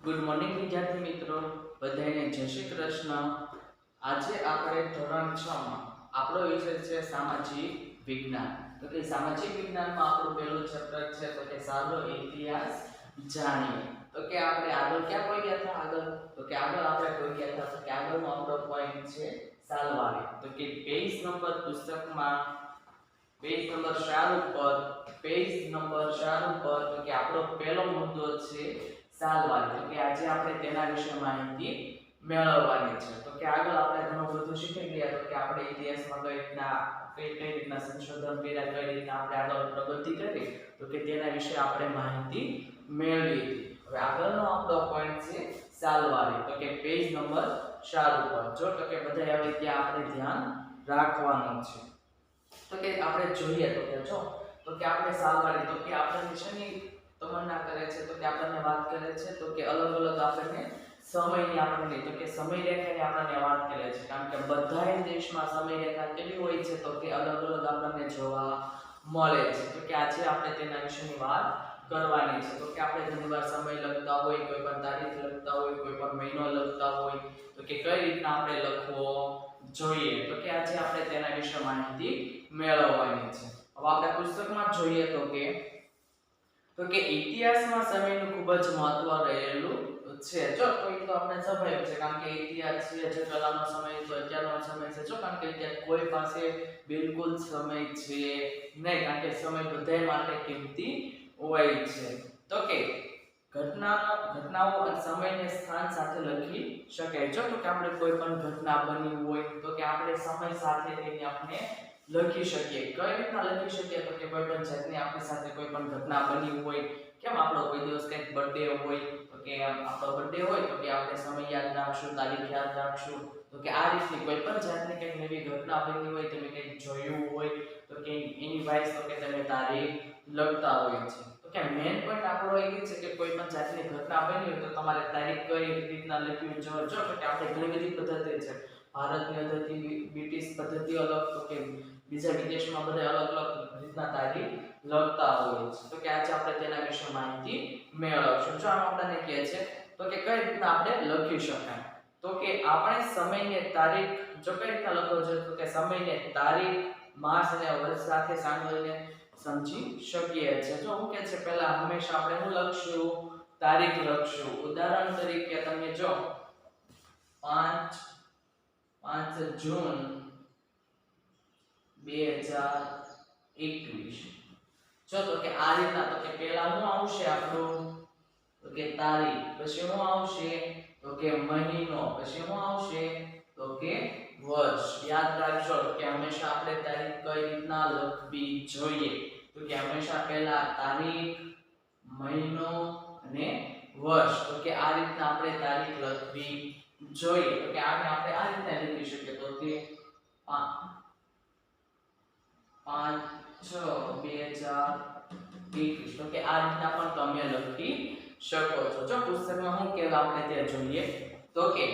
Good morning વિદ્યાર્થી મિત્રો, બધાને જય શ્રી કૃષ્ણ. આજે આપણે ધોરણ 6 માં આપણો વિષય છે સામાજિક વિજ્ઞાન. તો કે સામાજિક વિજ્ઞાનમાં આપણું પહેલું ચેપ્ટર છે તો કે સારો ઇતિહાસ જાણીએ. તો કે આપણે આગળ ક્યાં પહોંચ્યા હતા? આગળ આપણે પહોંચ્યા હતા તો કે આગળનો આપણો પોઈન્ટ છે સાલવારી. તો કે પેજ નંબર પુસ્તકમાં પેજ નંબર 4 ઉપર તો કે આપણો પહેલો મુદ્દો છે સાલવારી. તો કે આજે આપણે તેના વિશે માહિતી મેળવવાની છે. તો કે આગળ આપણે ઘણું બધું શીખી ગયા. તો કે આપણે ઇતિહાસમાં કઈ રીતના સંશોધન કર્યા, કઈ રીતના આપણે આગળ પ્રગતિ કરી, તો કે તેના વિશે આપણે માહિતી મેળવી હતી. હવે આગળનો આપણો પોઈન્ટ છે સાલવારી. તો કે પેજ નંબર 4 ઉપર જો તો કે બધા આવે ત્યાં આપણે ધ્યાન રાખવાનું છે. તો કે આપણે જોઈએ તો કે આપણે સાલવારી તો કે આપણે વિશેની તમન્ના કરે છે. તો કે આપણને વાત કરે છે તો કે અલગ અલગ આપણને સમયની આપણને તો કે સમય રેખાની આપણને વાત કરે છે. કારણ કે બધા દેશમાં સમય રેખા કેવી હોય છે તો કે અલગ અલગ આપણને જોવા મળે છે. તો કે આજે આપણે તેના વિશેની વાત કરવાની છે. તો કે આપણે ઘણીવાર સમય લખતા હોય, કોઈ પણ તારીખ લખતા હોય, કોઈ પણ મહિનો લખતા હોય, તો કે કઈ રીતના આપણે લખવો જોઈએ. તો કે આજે આપણે તેના વિશે માહિતી મેળવવાની છે. હવે આપણે પુસ્તકમાં જોઈએ તો કે ઇતિહાસમાં સમયનું ખૂબ જ મહત્વ રહેલું છે. જો તો એ તો આપણે સ્વાભાવિક છે, કારણ કે ઇતિહાસ છે જે પહેલાનો સમય તો અત્યારનો સમય છે. જો કારણ કે અત્યારે કોઈ પાસે બિલકુલ સમય છે નહીં, કારણ કે સમય બધા માટે કિંમતી હોય છે. તો કે ઘટનાઓ અને સમયને સ્થાન સાથે લખી શકાય. જો તો કે આપણે કોઈ પણ ઘટના બની હોય તો કે આપણે સમય સાથે તેને આપણે લખી શકીએ. કઈ રીતના લખી શકીએ તો કે કોઈ પણ જાતની આપણી સાથે કોઈ પણ ઘટના બની હોય, કેમ આપણો કોઈ દિવસ કંઈક બર્થડે હોય તો કે આપણો બર્થડે હોય તો કે આપણે સમય યાદ રાખશું, તારીખ યાદ રાખશું. તો કે આ રીતની કોઈ પણ જાતની કંઈક નવી ઘટના બની હોય, તમે કંઈક જોયું હોય તો કે એની વાઇસ તો કે તમે તારીખ લખતા હોય છે. તો કે મેઈન પોઈન્ટ આપણો એ છે કે કોઈ પણ જાતની ઘટના બની હોય તો તમારે તારીખ કઈ રીતના લખવી જો તો કે આપણે ઘણી બધી પદ્ધતિ છે. ભારતની પદ્ધતિ, બ્રિટિશ પદ્ધતિ અલગ, તો કે બીજા વિદેશમાં બધા અલગ અલગ રીતના તારીખ લખતા હોય છે. તો કે આજે આપણે તેના વિશે માહિતી મેળવશું. જો આમ આપણને કહે છે તો કે કઈ રીતના આપણે લખી શકાય. તો કે આપણે સમયને તારીખ જો કઈ રીતના લખવો જોઈએ તો કે સમયને તારીખ, માસ અને વર્ષ સાથે સાંકળીને સમજી શકીએ છીએ. જો હું કે છે પહેલા હંમેશા આપણે શું લખશું? તારીખ લખશું. ઉદાહરણ તરીકે તમે જો 5 જૂન 2021. જો તો કે આ રીતના તો કે પહેલા શું આવશે આપણું તો કે તારીખ, પછી શું આવશે તો કે મહિનો, પછી શું આવશે તો કે વર્ષ. યાદ રાખજો કે હંમેશા આપણે તારીખ કઈ રીતના લખવી જોઈએ તો કે હંમેશા પહેલા તારીખ, મહિનો અને વર્ષ. તો કે આ રીતના આપણે તારીખ લખવી જોઈએ. તો કે આપણે આ રીતના લખી શકીએ તો કે 5/6/2021. તો કે આ રીતના પણ તમે લખી શકો છો. જો પુસ્તકમાં શું કહેવાય આપણે તે જોઈએ તો કે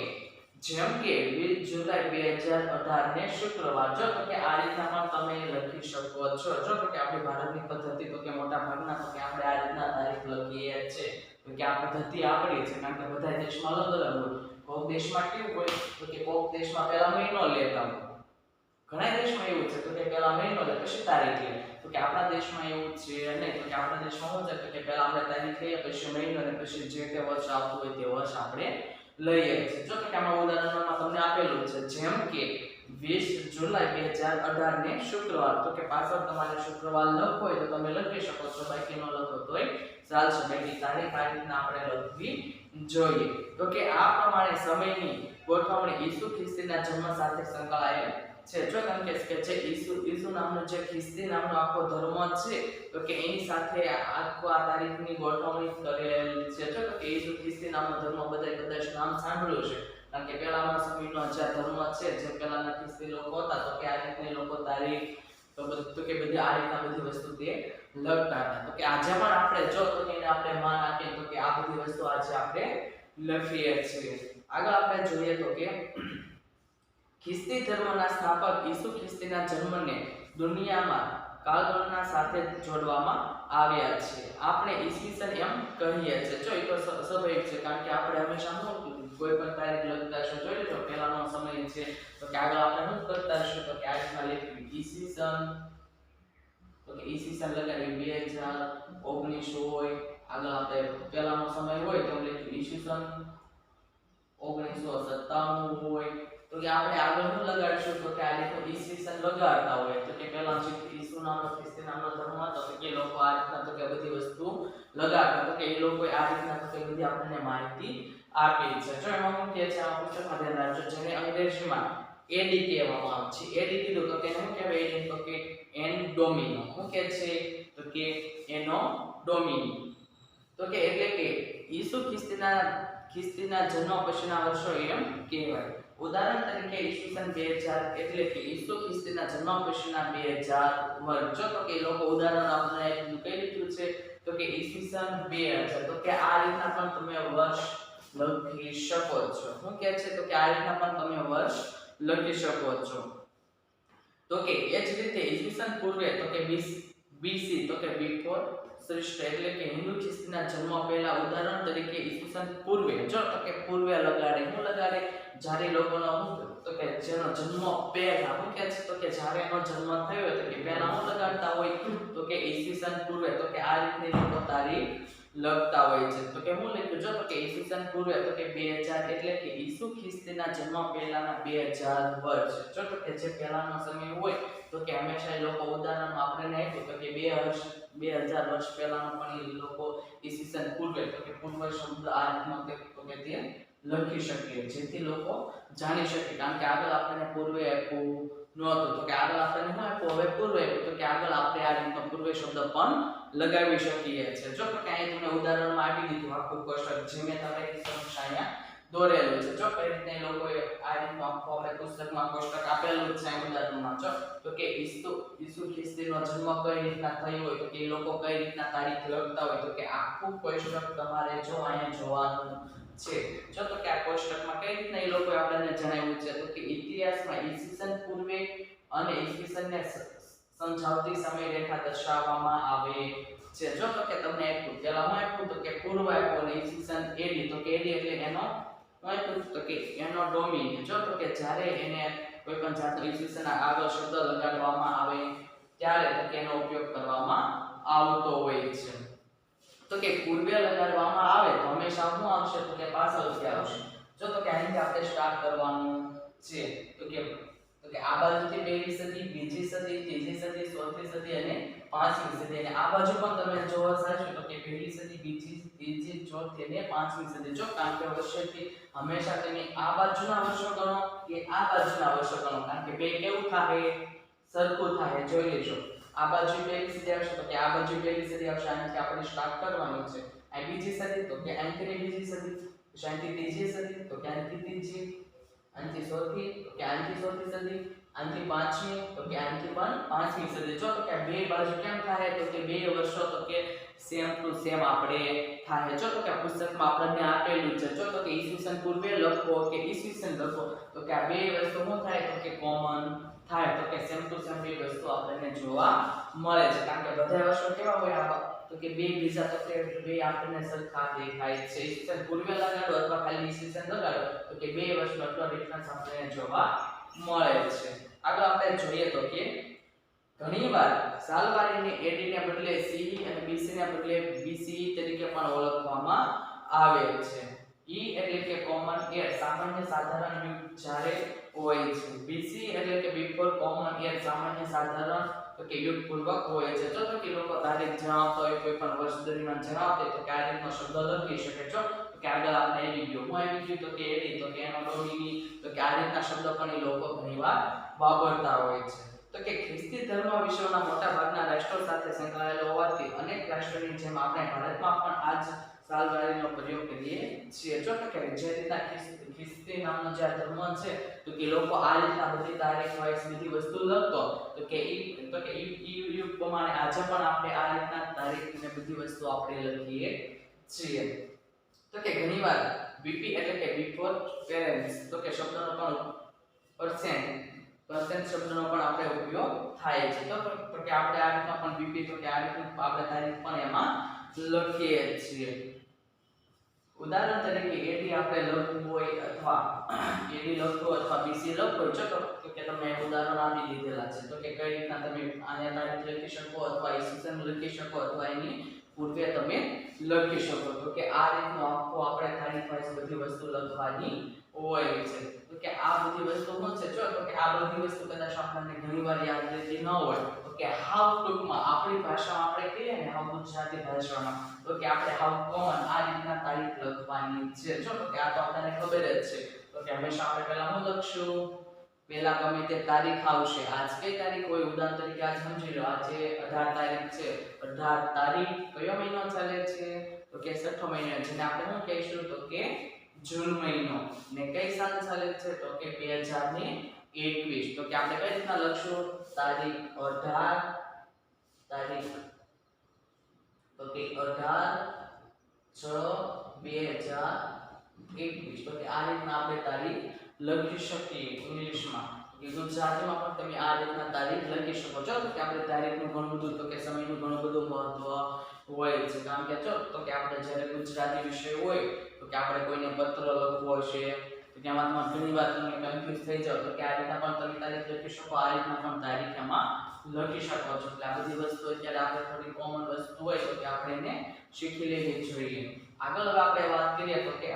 જેમ કે 20 જુલાઈ 2018 ને શુક્રવાર. જો તો કે આ રીતના પણ તમે લખી શકો છો. જો તો કે આપણી ભારતની પદ્ધતિ તો કે મોટા ભાગના તો કે આપણે આ રીતના તારીખ લખીએ છે. તો કે આ પદ્ધતિ આપણી છે, કારણ કે બધા દેશમાં અલગ અલગ હોય. કોઈક દેશમાં કેવું હોય તો કે કોઈક દેશમાં પહેલા મહિનો લેતા હોય, ઘણા દેશમાં એવું છે તો કે પહેલા મહિનો લે પછી તારીખ લે. તો કે આપણા દેશમાં એવું છે નહીં. તો કે આપણા દેશમાં શું છે તો કે પહેલા આપણે તારીખ લઈએ, પછી મહિનો અને પછી જે તે વર્ષ આવતું હોય તે વર્ષ આપણે લઈએ છીએ. જો કે આમાં ઉદાહરણમાં તમને આપેલું છે જેમ કે 20 જુલાઈ 2018 ને શુક્રવાર. તો કે પાછળ તમારે શુક્રવાર લખવો હોય તો તમે લખી શકો છો, બાકી ન લખો તોય ચાલશે. બાકી તારીખ આ રીતના આપણે લખવી જોઈએ. તો કે આ પ્રમાણે સમયની ગોઠવણી ઈસુ ખ્રિસ્તીના જન્મ સાથે સંકળાયેલ છે. જો તમે કે જે ઈસુ નામનો જે ખ્રિસ્તી નામનો આખો ધર્મ છે તો કે એની સાથે આખો આ તારીખની ગોઠવણી કરેલ છે. જો કે ઈસુ ખ્રિસ્તી નામનો ધર્મ કદાચ નામ સાંભળ્યું છે, કારણ કે પહેલાના સમયનો જે ધર્મ છે, જે પહેલાના ખ્રિસ્તી લોકો હતા તો કે આ રીતની લોકો તારીખ તો કે બધી આ રીતના બધી વસ્તુ તે લખતા હતા. તો કે આજે પણ આપણે જો તો કે એને આપણે માન આપીએ તો કે આ બધી વસ્તુ આજે આપણે લખીએ છીએ. આગળ આપણે જોઈએ તો કે ખ્રિસ્તી ધર્મના સ્થાપક ઈસુ ખ્રિસ્તીના જન્મને દુનિયામાં કાળગણના સાથે જોડવામાં આવ્યા છે. આપણે ઈસવીસન એમ કહીએ છીએ. જો એ તો સ્વાભાવિક છે, કારણ કે આપણે હંમેશા કોઈ પણ તારીખ લખતા હશું, જોઈ લેજો પહેલાનો સમય છે તો કે આગળ આપણે શું કરતા હશું તો કે આ રીતના લખી ઈસવીસન, તો કે ઈસવીસન લગાડી 2019 હોય, આગળ આપણે પહેલાનો સમય હોય તો લખી ઈસવીસન 1997 હોય, તો કે આપણે આગળ શું લગાડશું તો કે આ રીતનું ઈસવીસન લગાડતા હોય તો કે પહેલા જે ઈસુ નામનો ખ્રિસ્તી નામનો ધર્મ હતો તો કે લોકો આ રીતના તો કે બધી વસ્તુ લગાડતા, તો કે એ લોકોએ આ રીતના તો કે બધી આપણને માહિતી આપી છે. જો એમાં શું કહે છે આ પુસ્તકમાં ધ્યાન રાખજો, જેને અંગ્રેજીમાં એડી કહેવામાં આવે છે. એડી કીધું તો કે શું કહેવાય એડી તો કે એન ડોમિનો. શું કહે છે તો કે એનો ડોમિનો, તો કે એટલે કે ઈસુ ખ્રિસ્તીના જન્મ પછીના વર્ષો એમ કહેવાય. ઉદાહરણ તરીકે ઈસવીસન 2000 એટલે કે ઈસુ ખ્રિસ્તીના જન્મ પછીના 2000 વર્ષ. જો તો કે લોકો ઉદાહરણ આપણે કઈ લીધું છે તો કે ઈસવીસન 2000, તો કે આ રીતના પણ તમે વર્ષ લખી શકો છો. શું કહે છે તો કે આ રીતના પણ તમે વર્ષ લખી શકો છો. તો કે એ જ રીતે ઈસવીસન પૂર્વે તો કે બીસી તો કે બિફોર શ્રેષ્ઠ એટલે કે હિન્દુ ખ્રિસ્તીના જન્મ પહેલા. ઉદાહરણ તરીકે ઈસવીસન પૂર્વે, જો તો કે પૂર્વે લગાડે શું લગાડે જ્યારે લોકોનો તો કે જેનો જન્મ પહેલા, શું કહે છે તો કે જ્યારે એનો જન્મ થયો તો કે પહેલા શું લગાડતા હોય તો કે ઈસવીસન પૂર્વે, તો કે આ રીતની લોકો તારીખ લખતા હોય છે. તો કે હું લખ્યું જો તો કે ઈસવીસન પૂર્વે તો કે 2000 એટલે કે ઈસુ ખ્રિસ્તીના જન્મ પહેલાના 2000 વર્ષ. જો તો કે જે પહેલાનો સમય હોય તો કે હંમેશા એ લોકો ઉદાહરણમાં આપણે આપ્યું તો કે 2000 વર્ષ પહેલાનો પણ એ લોકો ઈસવીસન પૂર્વે તો કે પૂર્વ શબ્દ આ રીતનો તો કે તે લખી શકીએ જેથી લોકો જાણી શકે, કારણ કે આગળ આપણને પૂર્વે આપ્યું નહોતું તો કે આગળ આપણને શું આપ્યું હવે પૂર્વે આપ્યું, તો કે આગળ આપણે આ રીતનો પૂર્વે શબ્દ પણ લગાવી શકીએ છીએ. જો તો કે અહીં તમને ઉદાહરણમાં આપી દીધું આખું કોષ્ટક જે મેં તમારી સમક્ષ અહીંયા દોરેલું છે. જો કઈ રીતે એ લોકોએ આ રીતનું આખું આપણે પુસ્તકમાં કોષ્ટક આપેલું છે ઉદાહરણમાં. જો તો કે ઈસુ ખ્રિસ્તીનો જન્મ કઈ રીતના થયો હોય તો કે એ લોકો કઈ રીતના તારીખ લખતા હોય તો કે આખું કોષ્ટક તમારે જો અહીંયા જોવાનું છે. જો તો કે આ કોષ્ટકમાં કઈ રીતના એ લોકોએ આપણને જણાવ્યું છે તો કે ઇતિહાસમાં ઈસવીસન પૂર્વે અને ઈસવીસનને સમજાવતી સમયરેખા દર્શાવવામાં આવે છે. જો તો કે તમને આપ્યું પેલા હું આપ્યું તો કે પૂર્વ આપ્યું અને ઈસવીસન એડી, તો કે એડી એટલે એનો હું આપ્યું તો કે એનો ડોમિન. જો તો કે જ્યારે એને કોઈ પણ જાતનો ઈસવીસન આગળ શબ્દ લગાડવામાં આવે ત્યારે તો કે એનો ઉપયોગ કરવામાં આવતો હોય છે. તો કે પૂર્વે લગાડવામાં આવે તો હંમેશા શું આવશે તો કે પાછળથી આવશે. જો તો કે અહીંથી આપણે સ્ટાર્ટ કરવાનું છે તો કે આ બાજુથી પહેલી સદી, બીજી સદી, ત્રીજી સદી, ચોથી સદી અને પાંચમી સદી, અને આ બાજુ પણ તમે જોવા જશો તો કે પહેલી સદી, બીજી, ત્રીજી, ચોથી અને પાંચમી સદી. જો કારણ કે વર્ષેથી હંમેશા તમે આ બાજુના વર્ષો ગણો કે આ બાજુના વર્ષો ગણો, કારણ કે બે કેવું થાય સરખું થાય. જોઈ લેજો આ બાજુ પહેલી સદી આવશે તો કે આ બાજુ પહેલી સદી આવશે, અહીંથી આપણે સ્ટાર્ટ કરવાનું છે. આ બીજી સદી તો કે અહીંથી બીજી સદી, અહીંથી ત્રીજી સદી તો કે અહીંથી ત્રીજી, અહીંથી ચોથી તો કે અહીંથી ચોથી સદી, અહીંથી પાંચમી તો કે અહીંથી પણ પાંચમી સદી. જો તો કે બે બાજુ કેમ થાય તો કે બે વર્ષો તો કે સેમ ટુ સેમ આપણે થાય. જો તો કે પુસ્તકમાં આપણને આપેલું છે. જો તો કે ઈસવીસન પૂર્વે લખો કે ઈસવીસન લખો તો કે આ બે વસ્તુ શું થાય તો કે કોમન થાય, તો કે સેમ ટુ સેમ બે વસ્તુ આપણને જોવા મળે છે. કારણ કે બધા વર્ષો કેવા હોય તો કે બે બીજા તો કે બે આપણને સરખા દેખાય છે. ઈસવીસન પૂર્વે લગાડો અથવા ખાલી ઈસવીસન લગાડો તો કે બે વર્ષનો આટલો ડિફરન્સ આપણને જોવા મળે છે. આગળ આપણે જોઈએ તો કે ઘણીવાર સાલવારીને એડીને બદલે સીઈ અને બીસીને બદલે બીસી તરીકે પણ ઓળખવામાં આવે છે. ઈ એટલે કે કોમન એર સામાન્ય સાધારણ યુગ જ્યારે હોય છે. બીસી એટલે કે બિફોર કોમન એર સામાન્ય સાધારણ તો કે યુગ પૂર્વક હોય છે. જો તો કે લોકો તારીખ જણાવતા હોય કોઈ પણ વર્ષ દરમિયાન જણાવતા હોય તો કે આ રીતનો શબ્દ લખી શકે છો કે આગળ આપણે એડી ગયો હું આવી ગયું તો કે એડી તો કે એનો ડોમિની તો કે આ રીતના શબ્દ પણ એ લોકો ઘણીવાર વાપરતા હોય છે. તો કે ખ્રિસ્તી ધર્મ વિશ્વના મોટા ભાગના રાષ્ટ્રો સાથે સંકળાયેલો હોવાથી અનેક રાષ્ટ્રોની જેમ આપણે ભારતમાં પણ આ જ સાલવારીનો પ્રયોગ કરીએ છીએ. જો કે જે રીતના ખ્રિસ્તી નામનો જે ધર્મ છે તો કે લોકો આ રીતના બધી તારીખ વાઇઝ બધી વસ્તુ લખતો તો કે ઈ યુગ પ્રમાણે આજે પણ આપણે આ રીતના તારીખ અને બધી વસ્તુ આપણે લખીએ છીએ. તો કે ઘણીવાર બીપી એટલે કે બિફોર પેરેન્ટ્સ તો કે શબ્દનો પણ પરસેન્ટ પરસેન્ટ શબ્દનો પણ આપણે ઉપયોગ થાય છે તો કે આપણે આ રીતના પણ બીપી તો કે આ રીતનું આપણે તારીખ પણ એમાં લખીએ છીએ ઉદાહરણ તરીકે એડી આપણે લખવું હોય અથવા એડી લખવું અથવા બીસી લખવું હોય તો કે તમે ઉદાહરણ આપી દીધેલા છે તો કે કઈ રીતના તમે આને તારીખ લખી શકો અથવા ઈસવીસન લખી શકો અથવા એની પૂર્વે તમે લખી શકો તો કે આ રીતનું આખું આપણે તારીખ વાઇઝ બધી વસ્તુ લખવાની હોય છે તો કે આ બધી વસ્તુ શું છે જો તો કે આ બધી વસ્તુ કદાચ આપણને ઘણીવાર યાદ રહેતી ન હોય તો કે હાવ ટૂંકમાં આપણી ભાષામાં આપણે કહીએ ને હાવ ગુજરાતી ભાષામાં તો કે આપણે હાવ કોમન આ રીતના તારીખ લખવાની છે જો તો કે આ તો આપણને ખબર જ છે તો કે હંમેશા આપણે પહેલા શું લખશું પહેલા ગમે તે તારીખ આવશે આજ કઈ તારીખ હોય ઉદાહરણ તરીકે આજ સમજી લો આજે 18 તારીખ છે 18 તારીખ કયો મહિનો ચાલે છે તો કે 6ઠો મહિનો જેને આપણે શું કહીશું તો કે જૂન મહિનો ને કઈ સાલ ચાલે છે તો કે 2021 તો કે આપણે કઈ રીતના લખશું તારીખ 18 તારીખ તો કે 18/6/2021 તો કે આ રીતના આપણે તારીખ લખી શકીએ ઇંગ્લિશમાં કે ગુજરાતીમાં પણ તમે આ રીતના તારીખ લખી શકો છો તો કે આપણે તારીખનું ઘણું બધું તો કે સમયનું ઘણું બધું મહત્વ હોય છે કારણ કે જો તો કે આપણે જ્યારે ગુજરાતી વિષય હોય તો કે આપણે કોઈને પત્ર લખવો હશે તો કે આમાં ઘણી વાર તમે કન્ફ્યુઝ થઈ જાવ તો કે આ રીતના પણ તમે તારીખ લખી શકો આ રીતના પણ તારીખ એમાં લખી શકો છો એટલે આ બધી વસ્તુ અત્યારે આપણે થોડી કોમન વસ્તુ હોય તો કે આપણે એને શીખી લેવી જોઈએ આગળ હવે આપણે વાત કરીએ તો કે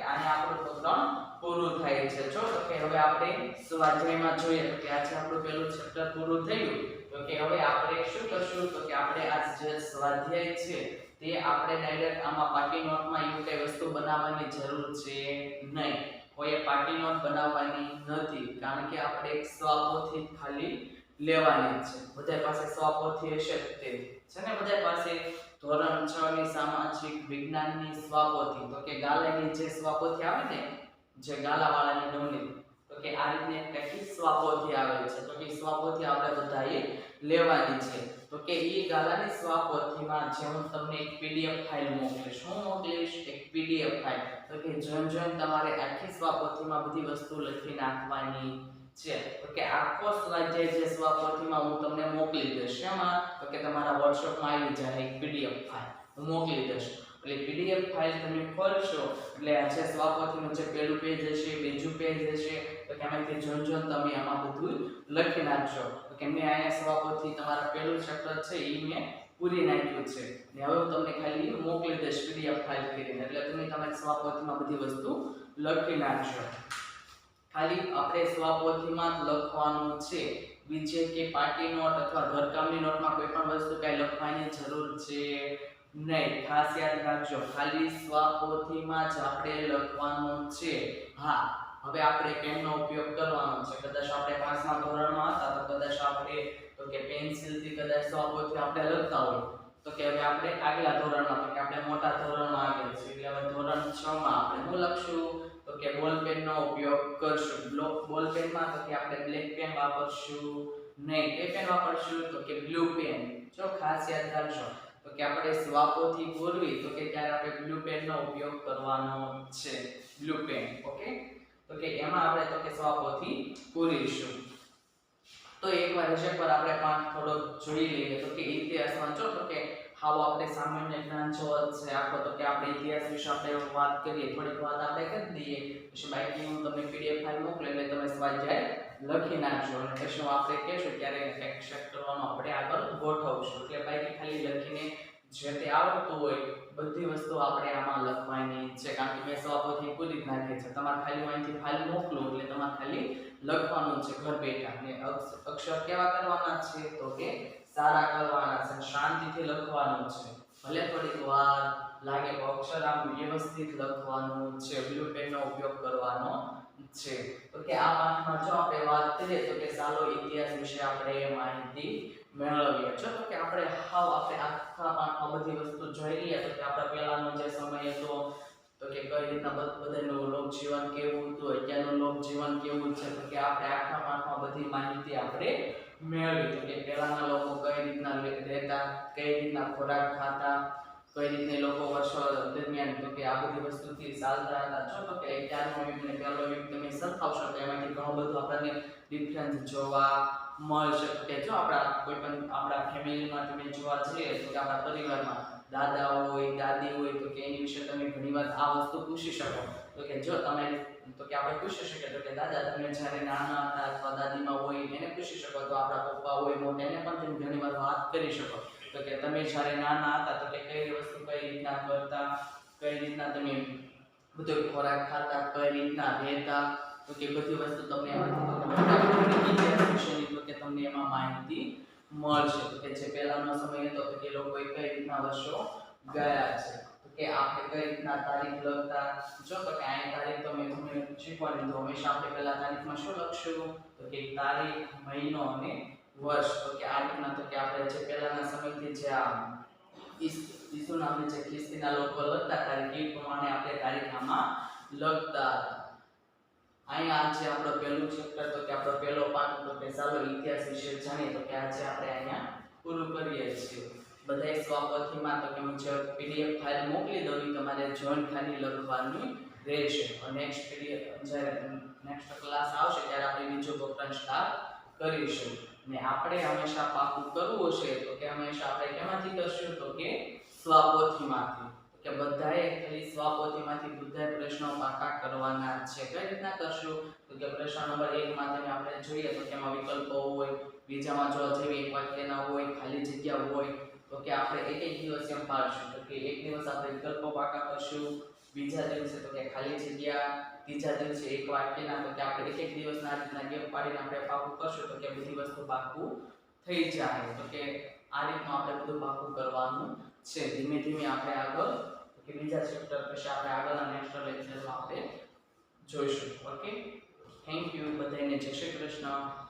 આને આપણું ધોરણ પૂરું થાય છે જો તો કે હવે આપણે સ્વાધ્યાયમાં જોઈએ તો કે આજે આપણું પહેલું ચેપ્ટર પૂરું થયું તો કે હવે આપણે શું કરશું તો કે આપણે આ જે સ્વાધ્યાય છે તે આપણે ડાયરેક્ટ આમાં પાકી નોટમાં એવું કઈ વસ્તુ બનાવવાની જરૂર છે નહીં કોઈ પાકી નોટ બનાવવાની નથી કારણ કે આપણે એક સ્વપોથી ખાલી લેવાની છે બધા પાસે સ્વપોથી હશે તે છે ને બધા પાસે ધોરણ 6 ની સામાજિક વિજ્ઞાનની સ્વપોથી તો કે ગાલાની જે સ્વપોથી આવે ને જે ગાલાવાળાની ડમલી તો કે આ રીતે કેટલી સ્વપોથી આવે છે તો કે સ્વપોથી આપણે બધાએ લેવાની છે તો કે ઈ ગાલાની સ્વપોથીમાં જે હું તમને એક પીડીએફ ફાઇલ મોકલીશ હું મોકલીશ એક પીડીએફ ફાઇલ તો કે જેમ તમારે આખી સ્વપોથીમાં બધી વસ્તુ લખી નાખવાની છે તો કે આખો સ્વાધ્યાય જે સ્વપોથીમાં હું તમને મોકલી દઈશ એમાં તો કે તમારા WhatsApp માં આવી જાય એક પીડીએફ ફાઇલ હું મોકલી દઈશ એટલે પીડીએફ ફાઇલ તમે ખોલશો એટલે આ જે સ્વપોથીનું જે પહેલું પેજ હશે બીજું પેજ હશે તો કે આમાંથી જોન તમે આમાં બધું લખી નાખશો તો કે મેં આયા સ્વપોથી તમારા પહેલું ચેપ્ટર છે ઈ મેં પૂરી નાખ્યું છે ને હવે હું તમને ખાલી મોકલી દઈશ પીડીએફ ફાઇલ કરીને એટલે તમે તમારી સ્વપોથીમાં બધી વસ્તુ લખી નાખશો ખાલી આપણે સ્વપોથીમાં જ લખવાનું છે બીજે કે પાકી નોટ અથવા ઘરકામની નોટમાં કોઈ પણ વસ્તુ કઈ લખવાની જરૂર છે નહીં ખાસ યાદ રાખજો ખાલી સ્વપોથીમાં જ આપણે લખવાનું છે હા હવે આપણે પેનનો ઉપયોગ કરવાનો છે કદાચ આપણે 5મા ધોરણમાં હતા તો કદાચ આપણે તો કે પેન્સિલથી કદાચ સ્વપોથી આપણે લખતા હોય તો કે હવે આપણે આગલા ધોરણમાં તો કે આપણે મોટા ધોરણમાં આવ્યા છીએ એટલે હવે ધોરણ 6 માં આપણે શું લખશું તો કે બોલ પેનનો ઉપયોગ કરશું બોલ પેનમાં તો કે આપણે બ્લેક પેન વાપરશું નહીં કઈ પેન વાપરશું તો કે બ્લુ પેન જો ખાસ યાદ રાખજો તો કે આપણે સ્વપોથી પૂરવી તો કે ત્યારે આપણે બ્લુ પેનનો ઉપયોગ કરવાનો છે બ્લુ પેન ઓકે તો કે એમાં આપણે તો કે સ્વપોથી પૂરીશું તો એકવાર વિષય પર આપણે પાઠ થોડો જોઈ લઈએ તો કે ઇતિહાસમાં જો તો કે હાવ આપણે સામાન્ય જ્ઞાન જો છે આખો તો કે આપણે ઇતિહાસ વિશે આપણે વાત કરીએ થોડીક વાત આપણે કરી દઈએ પછી બાકી હું તમને પીડીએફ ફાઇલ મોકલું એટલે તમે સ્વાધ્યાય લખી નાખજો અને પછી આપણે કહેશું ત્યારે કંઈક ચેક કરવાનું આપણે આગળ ગોઠવશું એટલે બાકી ખાલી લખીને જે તે આવડતું હોય બધી વસ્તુ આપણે આમાં લખવાની છે કારણ કે મેં સ્વપોથી પૂરી જ નાખી છે તમારે ખાલી અહીંથી ફાઇલ મોકલું એટલે તમારે ખાલી લખવાનું છે ઘર બેઠા અને અક્ષર કેવા કરવાના છે તો કે સારા કરવાના છે શાંતિથી લખવાનું છે ભલે થોડીક વાર લાગે તો અક્ષર આમ વ્યવસ્થિત લખવાનું છે બ્લુ પેનનો ઉપયોગ કરવાનો છે તો કે આ પાઠમાં જો આપણે વાત કરીએ તો કે ચાલો ઇતિહાસ વિશે આપણે માહિતી મેળવીએ છો તો કે આપણે આપણે આખા પાઠમાં બધી વસ્તુ જોઈ લઈએ તો કે આપણે પહેલાનો જે સમય હતો તો કે કઈ રીતના બધાનું લોક જીવન કેવું હતું અત્યારનું લોક જીવન કેવું છે તો કે આપણે આખા પાઠમાં બધી માહિતી આપણે મેળવી તો કે પહેલાના લોકો કઈ રીતના રહેતા કઈ રીતના ખોરાક ખાતા કઈ રીતે લોકો વર્ષો દરમિયાન તો કે આ બધી વસ્તુથી ચાલતા હતા જો તો કે 11મો યુગ ને પહેલો યુગ તમે સરખાવશો તો એમાંથી ઘણું બધું આપણને ડિફરન્સ જોવા મળશે. તો કે જો આપણા કોઈ પણ આપણા ફેમિલીમાં તમે જોવા જઈએ તો કે આપણા પરિવારમાં દાદા હોય દાદી હોય તો કે એની વિશે તમે ઘણીવાર આ વસ્તુ પૂછી શકો. તો કે જો તમે તો કે આપણે પૂછી શકીએ તો કે દાદા તમે જ્યારે નાના હતા અથવા દાદીમાં હોય એને પૂછી શકો. તો આપણા પપ્પા હોય મોટા એને પણ તમે ઘણીવાર વાત કરી શકો. તો કે તમે જ્યારે નાના હતા તો કે કઈ વસ્તુ કઈ રીતના કરતા, કઈ રીતના તમે બધો ખોરાક ખાતા, કઈ રીતના રહેતા, તો કે બધી વસ્તુ તમને એમાંથી વિશેની તો કે તમને એમાં માહિતી મળશે. તો કે જે પહેલાનો સમય હતો તો કે લોકોએ કઈ રીતના વર્ષો ગયા છે. તો કે આપણે કઈ રીતના તારીખ લખતા જો તો કે આ તારીખ તો મેં તમને શીખવાડી તો હંમેશા આપણે પહેલા તારીખમાં શું લખશું તો કે તારીખ, મહિનો અને વર્ષ. તો કે આ રીતના તો કે આપણે જે પહેલાના સમયથી જે આ ઈસુ નામની જે ખ્રિસ્તીના લોકો લખતા તારીખ એ પ્રમાણે આપણે તારીખ આમાં લખતા હતા. અહીંયા આજે આપણો પહેલું ચેપ્ટર તો કે આપણો પહેલો પાઠ તો કે ચાલો ઇતિહાસ વિશે જાણીએ. તો કે આજે આપણે અહીંયા પૂરું કરીએ છીએ. બધાય સ્વપથીમાં તો કે હું જે પીડીએફ ફાઇલ મોકલી દઉં તમારે જોઈન ખાલી લખવાની રહેશે. અને નેક્સ્ટ ક્લાસ આવશે ત્યારે આપણે બીજો વપરાશ સ્ટાર્ટ કરીશું. ને આપણે હંમેશા પાકું કરવું હશે તો કે હંમેશા આપણે કેમાંથી કરશું તો કે સ્વપોથીમાંથી. કે બધાએ ખાલી સ્વપોથીમાંથી બધા પ્રશ્નો પાકા કરવાના છે. કઈ રીતના કરશું તો કે પ્રશ્ન નંબર 1 માં તમે આપણે જોઈએ તો કે એમાં વિકલ્પો હોય, બીજામાં જોવા જઈએ એક વાક્યના હોય, ખાલી જગ્યા હોય. તો કે આપણે એક દિવસ એમ પાડશું. તો કે એક દિવસ આપણે વિકલ્પો પાકા કરશું, બીજા દિવસે તો કે ખાલી જગ્યા, ત્રીજા દિવસે એક વાક્યના. તો કે આપણે એક દિવસના રીતના ગેપ પાડીને આપણે પાકું કરશું તો કે બધી વસ્તુ પાકું થઈ જાય. તો કે આ રીતનું આપણે બધું પાકું કરવાનું છે. ધીમે ધીમે આપણે આગળ કે બીજા ચેપ્ટર પછી આપણે આગળના નેક્સ્ટ લેક્ચરમાં આપણે જોઈશું. ઓકે, થેન્ક યુ બધાને. જય શ્રી કૃષ્ણ.